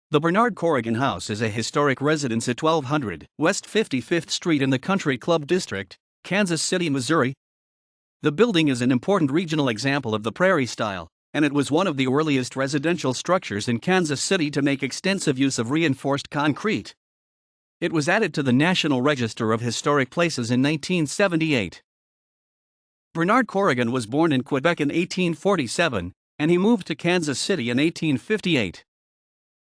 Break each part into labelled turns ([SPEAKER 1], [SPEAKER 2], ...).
[SPEAKER 1] The Bernard Corrigan House is a historic residence at 1200 West 55th Street in the Country Club District, Kansas City, Missouri. The building is an important regional example of the Prairie Style, and it was one of the earliest residential structures in Kansas City to make extensive use of reinforced concrete. It was added to the National Register of Historic Places in 1978. Bernard Corrigan was born in Quebec in 1847, and he moved to Kansas City in 1858.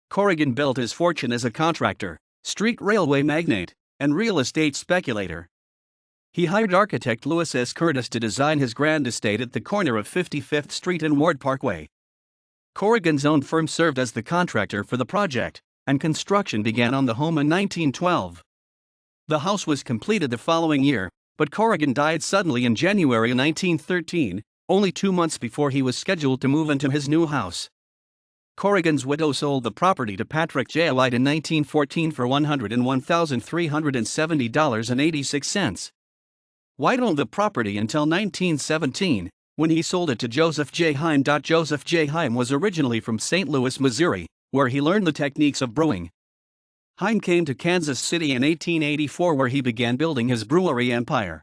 [SPEAKER 1] Corrigan built his fortune as a contractor, street railway magnate, and real estate speculator. He hired architect Louis S. Curtis to design his grand estate at the corner of 55th Street and Ward Parkway. Corrigan's own firm served as the contractor for the project, and construction began on the home in 1912. The house was completed the following year, but Corrigan died suddenly in January 1913, only 2 months before he was scheduled to move into his new house. Corrigan's widow sold the property to Patrick J. Hein in 1914 for $101,370.86. White owned the property until 1917, when he sold it to Joseph J. Hein. Joseph J. Hein was originally from St. Louis, Missouri, where he learned the techniques of brewing. Hein came to Kansas City in 1884, where he began building his brewery empire.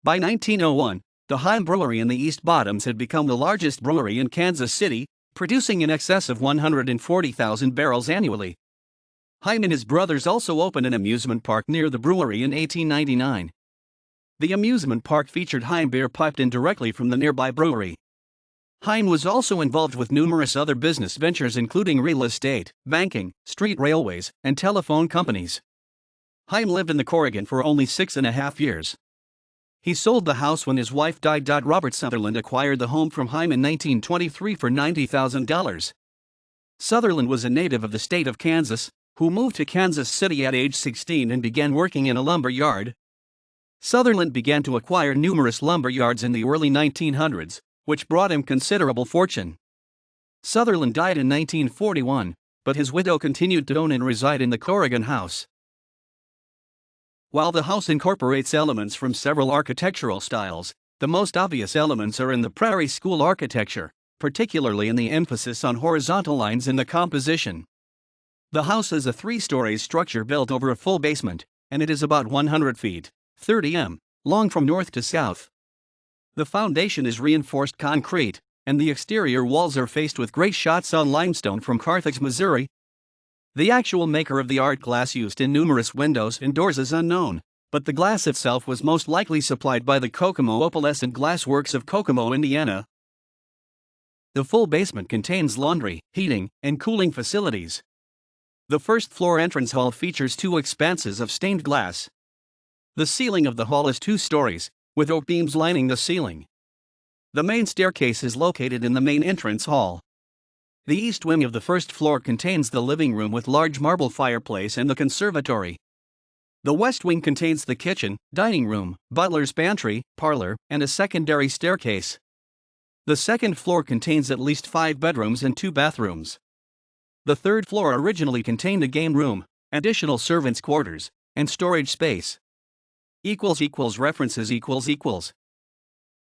[SPEAKER 1] By 1901, the Hein Brewery in the East Bottoms had become the largest brewery in Kansas City, producing in excess of 140,000 barrels annually. Hein and his brothers also opened an amusement park near the brewery in 1899. The amusement park featured Hein beer piped in directly from the nearby brewery. Hein was also involved with numerous other business ventures, including real estate, banking, street railways, and telephone companies. Hein lived in the Corrigan for only 6.5 years. He sold the house when his wife died. Robert Sutherland acquired the home from Hein in 1923 for $90,000. Sutherland was a native of the state of Kansas, who moved to Kansas City at age 16 and began working in a lumber yard. Sutherland began to acquire numerous lumber yards in the early 1900s, which brought him considerable fortune. Sutherland died in 1941, but his widow continued to own and reside in the Corrigan House. While the house incorporates elements from several architectural styles, the most obvious elements are in the Prairie School architecture, particularly in the emphasis on horizontal lines in the composition. The house is a 3-story structure built over a full basement, and it is about 100 feet, 30 m, long from north to south. The foundation is reinforced concrete, and the exterior walls are faced with gray shot-sawn limestone from Carthage, Missouri. The actual maker of the art glass used in numerous windows and doors is unknown, but the glass itself was most likely supplied by the Kokomo Opalescent Glass Works of Kokomo, Indiana. The full basement contains laundry, heating, and cooling facilities. The first-floor entrance hall features 2 expanses of stained glass. The ceiling of the hall is 2 stories, with oak beams lining the ceiling. The main staircase is located in the main entrance hall. The east wing of the first floor contains the living room with large marble fireplace and the conservatory. The west wing contains the kitchen, dining room, butler's pantry, parlor, and a secondary staircase. The second floor contains at least 5 bedrooms and 2 bathrooms. The third floor originally contained a game room, additional servants' quarters, and storage space. References